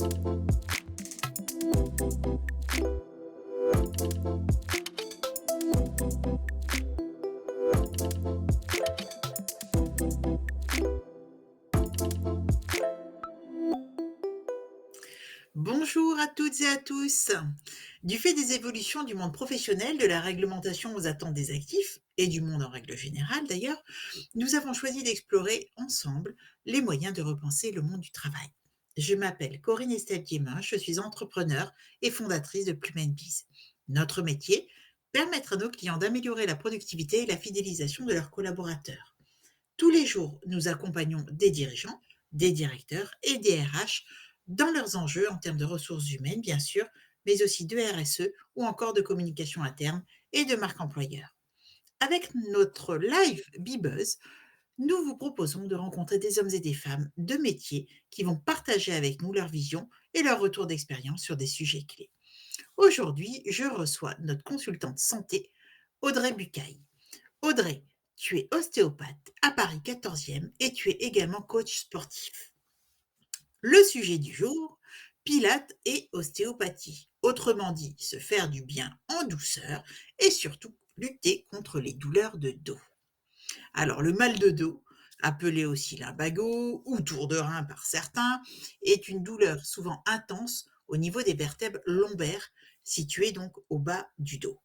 Bonjour à toutes et à tous. Du fait des évolutions du monde professionnel, de la réglementation aux attentes des actifs, et du monde en règle générale d'ailleurs, nous avons choisi d'explorer ensemble les moyens de repenser le monde du travail. Je m'appelle Corinne Estelle-Guillemin, je suis entrepreneur et fondatrice de Plumenbiz. Notre métier, permettre à nos clients d'améliorer la productivité et la fidélisation de leurs collaborateurs. Tous les jours, nous accompagnons des dirigeants, des directeurs et des RH dans leurs enjeux en termes de ressources humaines, bien sûr, mais aussi de RSE ou encore de communication interne et de marque employeur. Avec notre live Bebuzz, nous vous proposons de rencontrer des hommes et des femmes de métiers qui vont partager avec nous leur vision et leur retour d'expérience sur des sujets clés. Aujourd'hui, je reçois notre consultante santé, Audrey Bucaille. Audrey, tu es ostéopathe à Paris 14e et tu es également coach sportif. Le sujet du jour, pilates et ostéopathie. Autrement dit, se faire du bien en douceur et surtout lutter contre les douleurs de dos. Alors, le mal de dos, appelé aussi lumbago ou tour de rein par certains, est une douleur souvent intense au niveau des vertèbres lombaires, situées donc au bas du dos.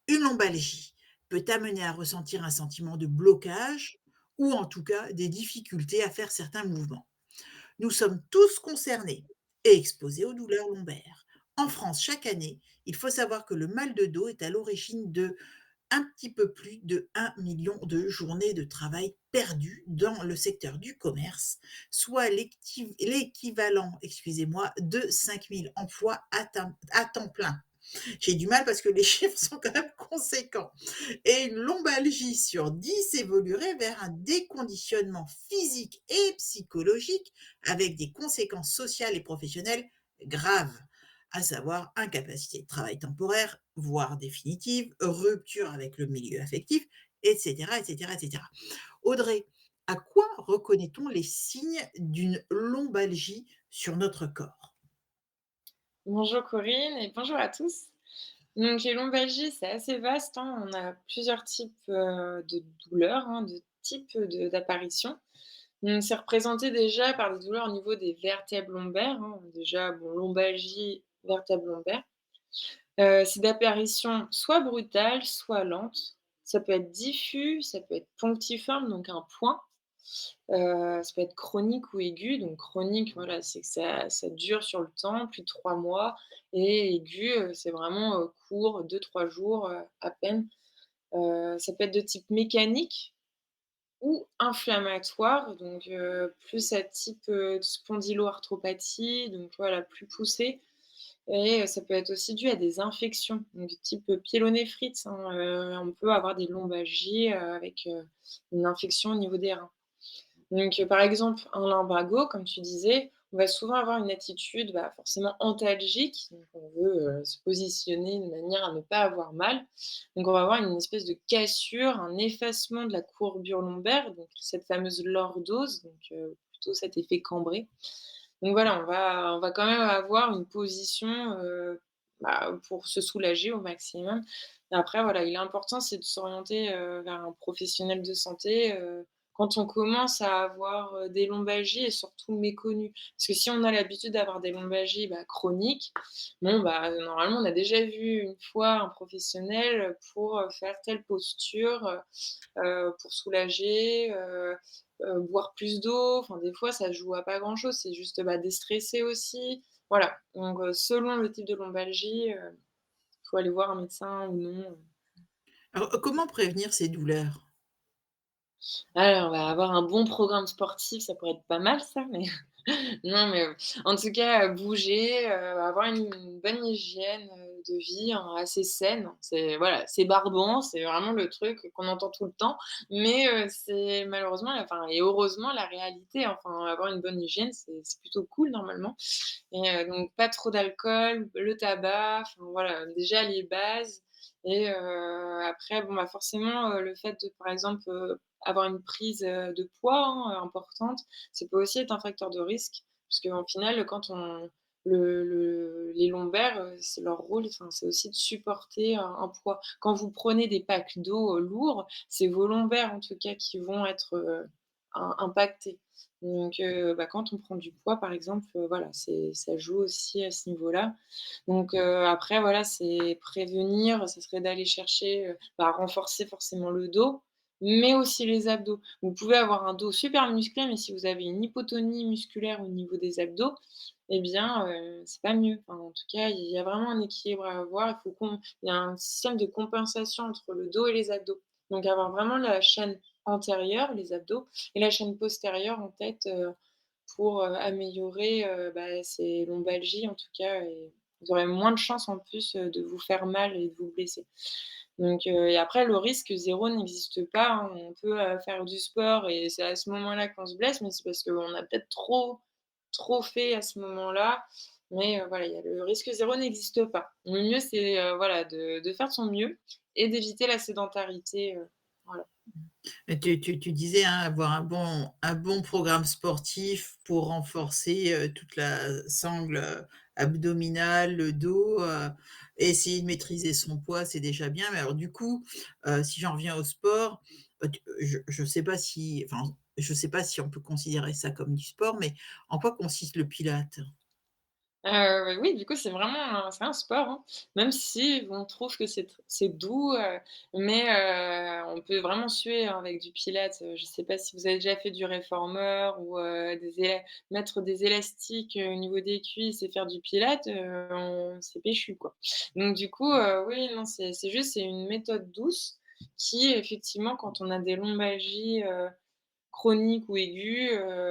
Une lombalgie peut amener à ressentir un sentiment de blocage ou en tout cas des difficultés à faire certains mouvements. Nous sommes tous concernés et exposés aux douleurs lombaires. En France, chaque année, il faut savoir que le mal de dos est à l'origine de un petit peu plus de 1 million de journées de travail perdues dans le secteur du commerce, soit l'équivalent, excusez-moi, de 5000 emplois à temps plein. J'ai du mal parce que les chiffres sont quand même conséquents. Et une lombalgie sur 10 évoluerait vers un déconditionnement physique et psychologique avec des conséquences sociales et professionnelles graves, à savoir incapacité de travail temporaire, voire définitive, rupture avec le milieu affectif, etc., etc., etc. Audrey, à quoi reconnaît-on les signes d'une lombalgie sur notre corps? Bonjour Corinne et bonjour à tous. Donc les lombalgies, c'est assez vaste, hein. On a plusieurs types, de douleurs, hein, de types d'apparitions. Donc c'est représenté déjà par des douleurs au niveau des vertèbres lombaires, hein. Déjà, bon, lombalgie, vertèbre lombaire. C'est d'apparition soit brutale, soit lente. Ça peut être diffus, ça peut être punctiforme, donc un point. Ça peut être chronique ou aigu. Donc chronique, voilà, c'est que ça dure sur le temps, plus de 3 mois et aigu, c'est vraiment, court, 2-3 jours, à peine. Ça peut être de type mécanique ou inflammatoire, donc plus à type, spondyloarthropathie, donc voilà, plus poussé et ça peut être aussi dû à des infections, donc du type, pyélonéphrite, hein, on peut avoir des lombalgies, avec, une infection au niveau des reins. Donc, par exemple, un lumbago, comme tu disais, on va souvent avoir une attitude, bah, forcément antalgique, donc on veut, se positionner de manière à ne pas avoir mal. Donc on va avoir une espèce de cassure, un effacement de la courbure lombaire, donc cette fameuse lordose, donc plutôt cet effet cambré. Donc voilà, on va quand même avoir une position, bah, pour se soulager au maximum. Et après voilà, il est important, c'est de s'orienter, vers un professionnel de santé, quand on commence à avoir, des lombalgies et surtout méconnues. Parce que si on a l'habitude d'avoir des lombalgies, bah, chroniques, bon, bah, normalement on a déjà vu une fois un professionnel, pour, faire telle posture, pour soulager, boire plus d'eau. Enfin, des fois, ça joue à pas grand-chose, c'est juste, bah, déstresser aussi. Voilà, donc selon le type de lombalgie, il faut aller voir un médecin ou non. Alors, comment prévenir ces douleurs? Alors, on va avoir un bon programme sportif, ça pourrait être pas mal ça, mais non, mais en tout cas, bouger, avoir une bonne hygiène, de vie, hein, assez saine. C'est voilà, c'est barbant, c'est vraiment le truc qu'on entend tout le temps, mais c'est malheureusement, enfin et heureusement la réalité. Enfin, avoir une bonne hygiène, c'est plutôt cool normalement et donc pas trop d'alcool, le tabac, enfin voilà, déjà les bases et après bon, bah, forcément, le fait de, par exemple, avoir une prise, de poids, hein, importante, ça peut aussi être un facteur de risque. Parce qu'en final, quand on les lombaires, c'est leur rôle, enfin, c'est aussi de supporter un poids. Quand vous prenez des packs d'eau, lourds, c'est vos lombaires, en tout cas, qui vont être, impactés. Donc bah, quand on prend du poids, par exemple, voilà, ça joue aussi à ce niveau-là. Donc après, voilà, c'est prévenir, ça serait d'aller chercher, bah, renforcer forcément le dos, mais aussi les abdos. Vous pouvez avoir un dos super musclé, mais si vous avez une hypotonie musculaire au niveau des abdos, eh bien, c'est pas mieux. Enfin, en tout cas, il y a vraiment un équilibre à avoir. Il y a un système de compensation entre le dos et les abdos. Donc avoir vraiment la chaîne antérieure, les abdos, et la chaîne postérieure en tête, pour, améliorer, bah, ces lombalgies en tout cas, et vous aurez moins de chances en plus, de vous faire mal et de vous blesser. Donc et après le risque zéro n'existe pas, hein. On peut, faire du sport et c'est à ce moment-là qu'on se blesse, mais c'est parce qu'on a peut-être trop fait à ce moment-là. Mais voilà, il y a le risque zéro n'existe pas. Le mieux c'est, voilà, de faire de son mieux et d'éviter la sédentarité, voilà. Et tu disais, hein, avoir un bon programme sportif pour renforcer, toute la sangle, abdominale, le dos, essayer de maîtriser son poids, c'est déjà bien. Mais alors du coup, si j'en reviens au sport, tu je sais pas si enfin, je sais pas si on peut considérer ça comme du sport, mais en quoi consiste le Pilates? Oui, du coup, c'est un sport, hein. Même si on trouve que c'est doux, mais on peut vraiment suer, hein, avec du pilates. Je sais pas si vous avez déjà fait du réformeur ou des éla mettre des élastiques, au niveau des cuisses et faire du pilates, on c'est péchu, quoi. Donc du coup, oui, non, c'est une méthode douce qui effectivement, quand on a des lombalgies, chronique ou aiguë,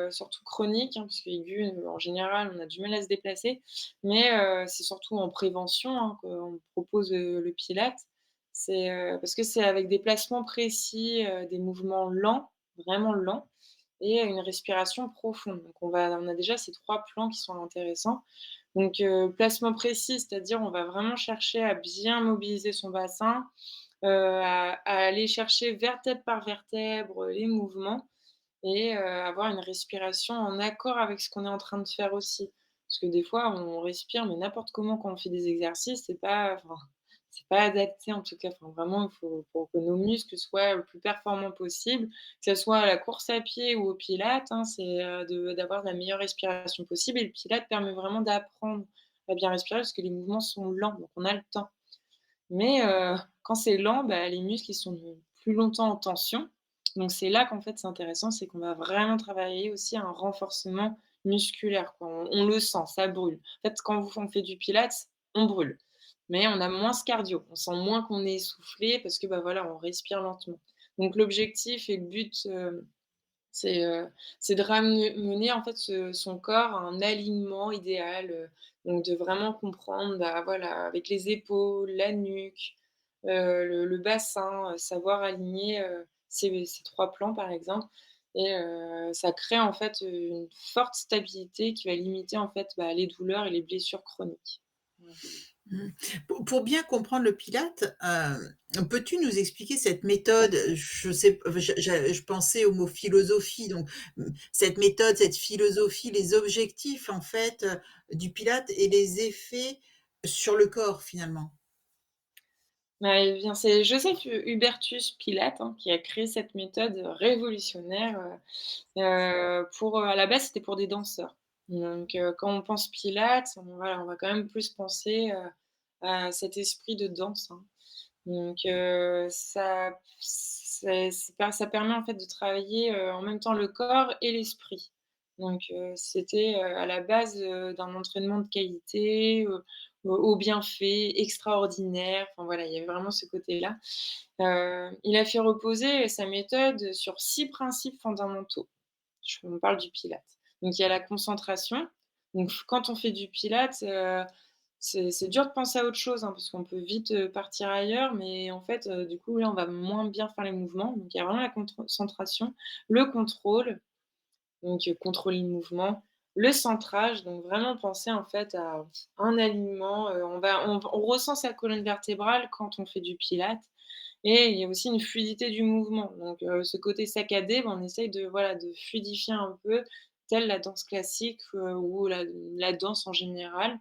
surtout chronique, hein, parce qu'aiguë, en général, on a du mal à se déplacer. Mais c'est surtout en prévention, hein, qu'on propose, le pilates. Parce que c'est avec des placements précis, des mouvements lents, vraiment lents, et une respiration profonde. Donc on a déjà ces 3 plans qui sont intéressants. Donc placement précis, c'est-à-dire on va vraiment chercher à bien mobiliser son bassin, à aller chercher vertèbre par vertèbre, les mouvements, et avoir une respiration en accord avec ce qu'on est en train de faire aussi. Parce que des fois, on respire, mais n'importe comment quand on fait des exercices, c'est pas adapté en tout cas. Enfin, vraiment, il faut pour que nos muscles soient le plus performants possible, que ce soit à la course à pied ou au pilates, hein, c'est, d'avoir la meilleure respiration possible, et le pilates permet vraiment d'apprendre à bien respirer parce que les mouvements sont lents, donc on a le temps. Mais quand c'est lent, bah, les muscles, ils sont plus longtemps en tension. Donc c'est là qu'en fait, c'est intéressant, c'est qu'on va vraiment travailler aussi un renforcement musculaire, quoi. On le sent, ça brûle. En fait, quand on fait du pilates, on brûle, mais on a moins ce cardio. On sent moins qu'on est essoufflé parce que, bah, voilà, on respire lentement. Donc l'objectif et le but, c'est, c'est de ramener en fait son corps à un alignement idéal, donc de vraiment comprendre, bah, voilà, avec les épaules, la nuque, le bassin, savoir aligner, ces 3 plans par exemple, et ça crée en fait, une forte stabilité qui va limiter en fait, bah, les douleurs et les blessures chroniques. Voilà. Mmh. Pour bien comprendre le Pilate, peux-tu nous expliquer cette méthode? Je sais je pensais au mot philosophie, donc cette méthode, cette philosophie, les objectifs en fait, du Pilate et les effets sur le corps finalement? Bah, eh bien, c'est Joseph Hubertus Pilate, hein, qui a créé cette méthode révolutionnaire, pour, à la base, c'était pour des danseurs. Donc quand on pense Pilates, on va quand même plus penser, à cet esprit de danse, hein. Donc ça permet en fait de travailler, en même temps le corps et l'esprit. Donc c'était, à la base, d'un entraînement de qualité, aux bienfaits extraordinaires. Enfin voilà, il y avait vraiment ce côté-là. Il a fait reposer sa méthode sur 6 principes fondamentaux. On parle du Pilates. Donc il y a la concentration. Donc quand on fait du Pilates, c'est dur de penser à autre chose, hein, parce qu'on peut vite, partir ailleurs, mais en fait, du coup, là, on va moins bien faire les mouvements. Donc il y a vraiment la concentration, le contrôle, donc contrôler le mouvement, le centrage, donc vraiment penser en fait à un alignement, on ressent sa colonne vertébrale quand on fait du Pilates, et il y a aussi une fluidité du mouvement. Donc ce côté saccadé, ben, on essaye de, voilà, de fluidifier un peu, telle la danse classique, ou la danse en général.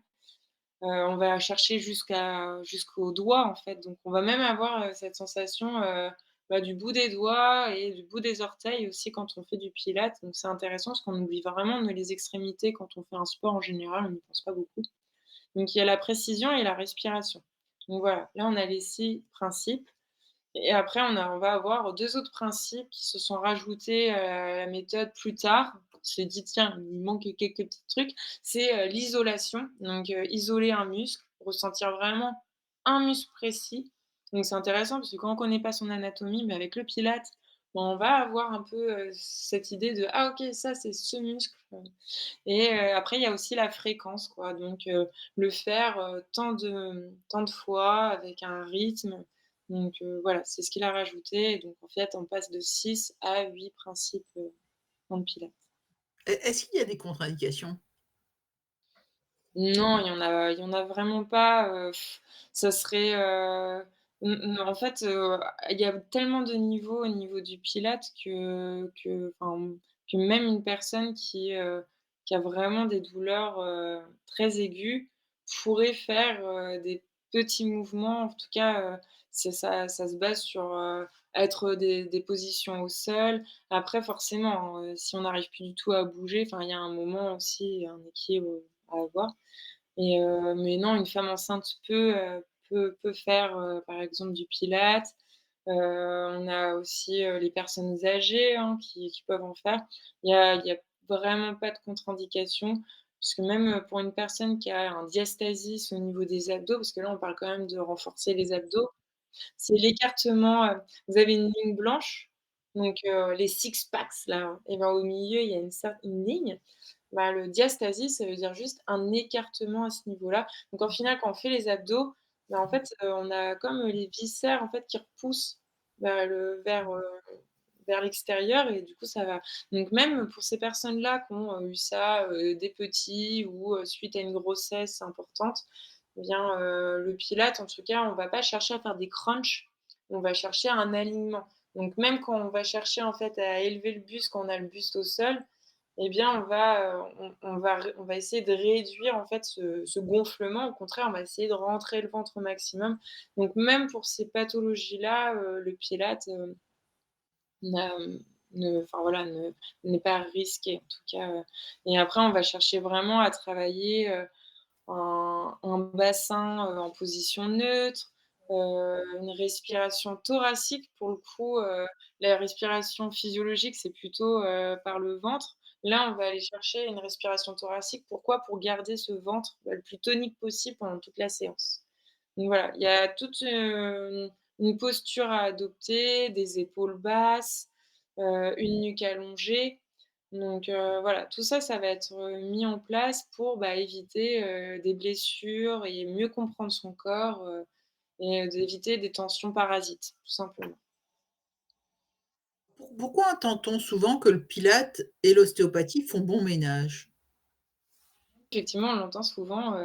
On va chercher jusqu'aux doigts, en fait. Donc on va même avoir, cette sensation, du bout des doigts et du bout des orteils aussi quand on fait du pilates. Donc c'est intéressant parce qu'on oublie vraiment les extrémités quand on fait un sport en général, on n'y pense pas beaucoup. Donc il y a la précision et la respiration. Donc voilà, là on a les 6 principes et après on va avoir 2 autres principes qui se sont rajoutés, à la méthode plus tard. On s'est dit: «Tiens, il manque quelques petits trucs». C'est, l'isolation, donc isoler un muscle, ressentir vraiment un muscle précis. Donc c'est intéressant parce que quand on connaît pas son anatomie, mais avec le pilates, on va avoir un peu, cette idée de: «Ah OK, ça c'est ce muscle». Et après il y a aussi la fréquence quoi, donc le faire, tant de fois avec un rythme, donc voilà, c'est ce qu'il a rajouté et donc en fait on passe de 6 à 8 principes, dans le pilates. Est-ce qu'il y a des contre-indications? Non, il y en a vraiment pas, ça serait, en fait, il y a tellement de niveaux au niveau du pilates que même une personne qui a vraiment des douleurs, très aiguës pourrait faire, des petits mouvements. En tout cas, ça se base sur, être des positions au sol. Après forcément, si on n'arrive plus du tout à bouger, enfin, il y a un moment aussi, un équilibre à avoir. Mais non, une femme enceinte peut faire, par exemple du pilates. On a aussi, les personnes âgées, hein, qui peuvent en faire. Il y a vraiment pas de contre-indication, parce que même, pour une personne qui a un diastasis au niveau des abdos, parce que là, on parle quand même de renforcer les abdos, c'est l'écartement, vous avez une ligne blanche, donc les six packs là et ben, au milieu, il y a une ligne. Bah, le diastasis, ça veut dire juste un écartement à ce niveau-là. Donc, en final, quand on fait les abdos, bah, en fait, on a comme, les viscères, en fait, qui repoussent vers l'extérieur et du coup, ça va. Donc même pour ces personnes-là qui ont, eu ça, dès petits ou, suite à une grossesse importante, eh bien, le pilate, en tout cas, on va pas chercher à faire des crunchs, on va chercher un alignement. Donc même quand on va chercher, en fait, à élever le buste, quand on a le buste au sol, eh bien, on va essayer de réduire, en fait, ce gonflement. Au contraire, on va essayer de rentrer le ventre au maximum. Donc même pour ces pathologies-là, le pilate, n'a ne enfin voilà, n'est pas risqué en tout cas, et après on va chercher vraiment à travailler, un bassin, en position neutre, une respiration thoracique pour le coup, la respiration physiologique, c'est plutôt, par le ventre. Là, on va aller chercher une respiration thoracique. Pourquoi? Pour garder ce ventre, le plus tonique possible pendant toute la séance. Donc voilà, il y a toute, une posture à adopter, des épaules basses, une nuque allongée. Donc voilà, tout ça, ça va être, mis en place pour, éviter, des blessures et mieux comprendre son corps, et d'éviter des tensions parasites, tout simplement. Pourquoi entend-on souvent que le pilate et l'ostéopathie font bon ménage? Effectivement, on l'entend souvent,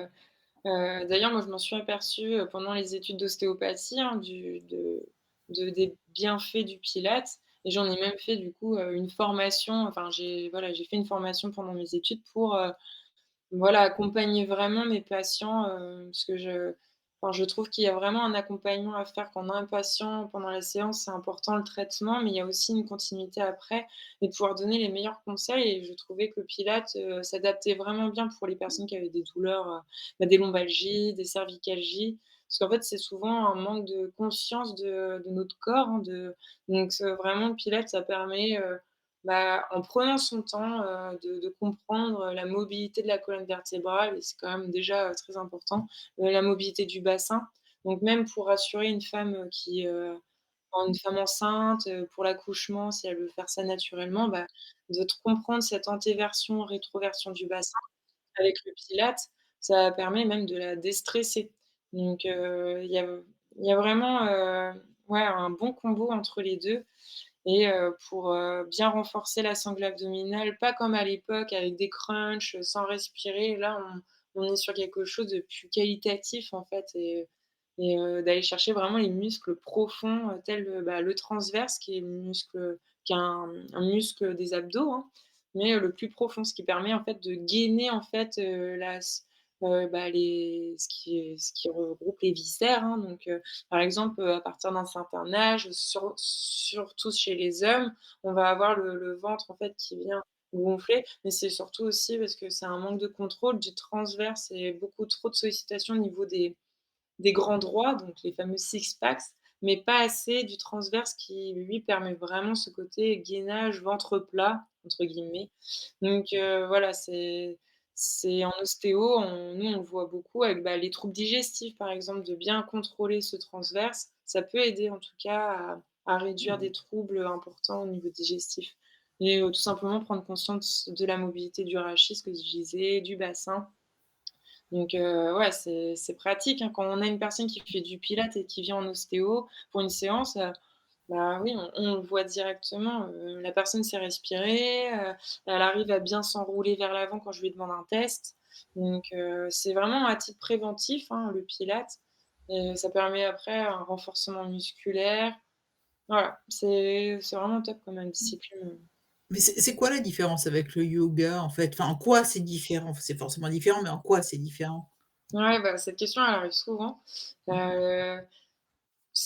d'ailleurs, moi, je m'en suis aperçue, pendant les études d'ostéopathie, hein, des bienfaits du Pilates et j'en ai même fait, du coup, une formation. Enfin, j'ai fait une formation pendant mes études pour, voilà, accompagner vraiment mes patients, parce que je trouve qu'il y a vraiment un accompagnement à faire quand on a un patient pendant la séance, c'est important le traitement, mais il y a aussi une continuité après et de pouvoir donner les meilleurs conseils et je trouvais que le Pilates, s'adaptait vraiment bien pour les personnes qui avaient des douleurs, des lombalgies, des cervicalgies. Parce qu'en fait, c'est souvent un manque de conscience de notre corps, hein, donc vraiment le Pilates, ça permet, en prenant son temps, de comprendre la mobilité de la colonne vertébrale et c'est quand même déjà, très important, la mobilité du bassin. Donc même pour rassurer une femme, une femme enceinte, pour l'accouchement, si elle veut faire ça naturellement, de comprendre cette antéversion, rétroversion du bassin avec le Pilates, ça permet même de la déstresser. Donc il y a vraiment, ouais, un bon combo entre les 2. Et pour, bien renforcer la sangle abdominale, pas comme à l'époque avec des crunchs, sans respirer. Là, on est sur quelque chose de plus qualitatif, en fait et d'aller chercher vraiment les muscles profonds, tels, le transverse qui est le muscle qui est un muscle des abdos, hein, mais le plus profond, ce qui permet en fait de gainer en fait, bah, les ce qui regroupe les viscères, hein, donc par exemple, à partir d'un certain âge, surtout chez les hommes, on va avoir le ventre en fait qui vient gonfler, mais c'est surtout aussi parce que c'est un manque de contrôle du transverse et beaucoup trop de sollicitations au niveau des grands droits, donc les fameux six packs, mais pas assez du transverse qui, lui, permet vraiment ce côté «gainage ventre plat» entre guillemets. Donc voilà, c'est en ostéo, nous, on le voit beaucoup avec, bah, les troubles digestifs, par exemple, de bien contrôler ce transverse. Ça peut aider en tout cas à réduire des troubles importants au niveau digestif et tout simplement prendre conscience de la mobilité du rachis, ce que je disais, du bassin. Donc ouais, c'est pratique, hein. Quand on a une personne qui fait du pilates et qui vient en ostéo pour une séance, bah, oui, on le voit directement, la personne sait respirer, elle arrive à bien s'enrouler vers l'avant quand je lui demande un test. Donc c'est vraiment à titre préventif, hein, le pilates et ça permet après un renforcement musculaire. Voilà, c'est vraiment top comme discipline. Mais c'est quoi la différence avec le yoga, en fait? Enfin, en quoi c'est différent? C'est forcément différent, mais en quoi c'est différent? Ouais, bah, cette question elle arrive souvent. Heu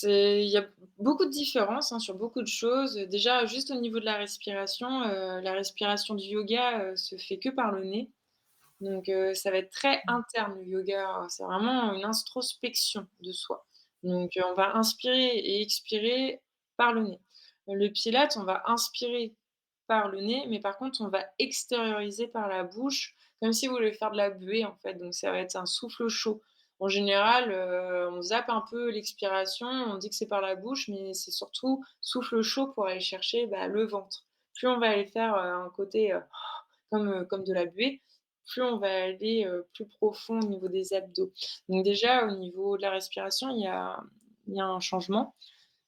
il y a beaucoup de différences, hein, sur beaucoup de choses. Déjà, juste au niveau de la respiration du yoga, se fait que par le nez. Donc ça va être très interne le yoga, c'est vraiment une introspection de soi. Donc on va inspirer et expirer par le nez. Le pilates, on va inspirer par le nez, mais par contre, on va extérioriser par la bouche, comme si vous voulez faire de la buée, en fait, donc ça va être un souffle chaud. En général, on zappe un peu l'expiration, on dit que c'est par la bouche, mais c'est surtout souffle chaud pour aller chercher, bah, le ventre. Plus on va aller faire, un côté, comme de la buée, plus on va aller, plus profond au niveau des abdos. Donc déjà, au niveau de la respiration, il y a un changement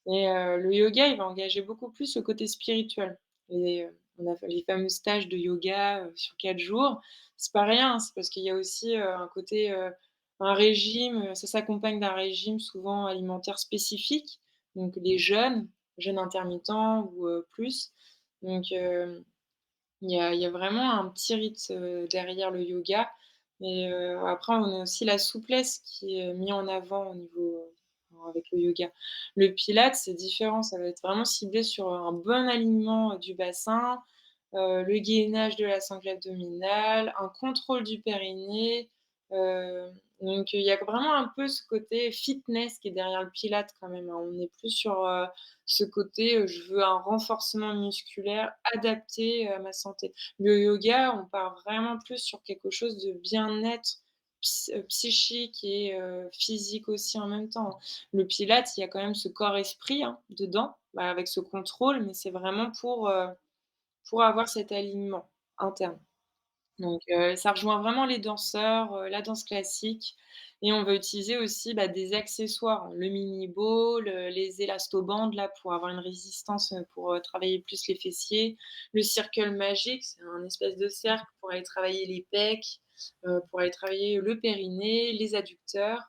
et le yoga, il va engager beaucoup plus le côté spirituel et on a fait les fameux stages de yoga, sur 4 jours. C'est pas rien, c'est parce qu'il y a aussi, un côté, un régime, ça s'accompagne d'un régime souvent alimentaire spécifique, donc les jeûnes intermittents ou plus. Donc il y a vraiment un petit rite, derrière le yoga et après on a aussi la souplesse qui est mis en avant au niveau, avec le yoga. Le pilates, c'est différent, ça va être vraiment ciblé sur un bon alignement, du bassin, le gainage de la sangle abdominale, un contrôle du périnée, donc il y a vraiment un peu ce côté fitness qui est derrière le pilates quand même, hein. On est plus sur, ce côté, je veux un renforcement musculaire adapté à ma santé. Le yoga, on part vraiment plus sur quelque chose de bien-être psychique et physique aussi en même temps. Le pilates, il y a quand même ce corps-esprit, hein, dedans, bah, avec ce contrôle, mais c'est vraiment pour avoir cet alignement interne. Donc ça rejoint vraiment les danseurs, la danse classique et on va utiliser aussi, bah, des accessoires, le mini ball, les élastobandes là pour avoir une résistance, pour, travailler plus les fessiers. Le circle magique, c'est un espèce de cercle pour aller travailler les pecs, pour aller travailler le périnée, les adducteurs.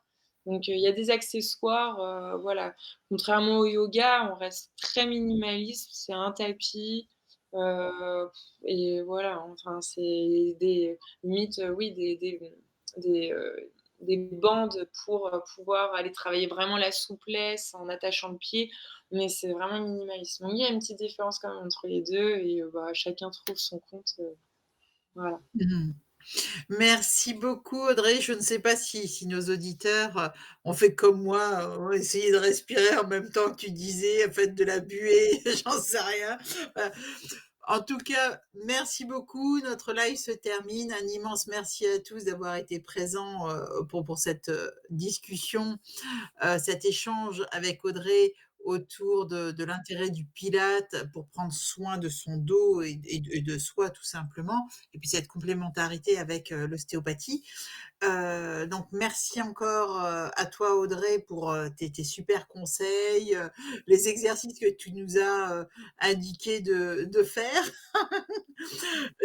Donc il y a des accessoires, voilà. Contrairement au yoga, on reste très minimaliste, c'est un tapis, heu et voilà, enfin, c'est des limite, oui, des bandes pour, pouvoir aller travailler vraiment la souplesse en attachant le pied, mais c'est vraiment minimaliste. Donc il y a une petite différence quand même entre les 2 et bah, chacun trouve son compte, voilà. Mmh. Merci beaucoup Audrey. Je ne sais pas si nos auditeurs, ont fait comme moi, ont essayé de respirer en même temps que tu disais, faites de la buée, j'en sais rien. En tout cas, merci beaucoup. Notre live se termine. Un immense merci à tous d'avoir été présents, pour cette, discussion, cet échange avec Audrey autour de l'intérêt du Pilate pour prendre soin de son dos et de soi tout simplement et puis cette complémentarité avec, l'ostéopathie. Donc merci encore, à toi Audrey pour, tes super conseils, les exercices que tu nous as, indiqué de faire.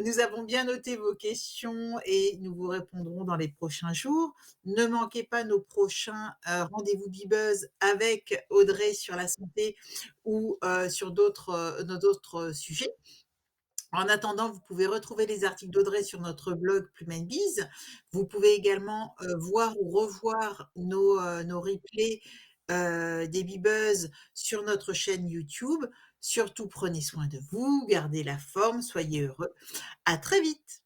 Nous avons bien noté vos questions et nous vous répondrons dans les prochains jours. Ne manquez pas nos prochains, rendez-vous Bibuzz avec Audrey sur la santé ou, sur d'autres, sujets. En attendant, vous pouvez retrouver les articles d'Audrey sur notre blog Plume and Biz. Vous pouvez également, voir ou revoir nos replays, des Bibuzz sur notre chaîne YouTube. Surtout, prenez soin de vous, gardez la forme, soyez heureux. À très vite!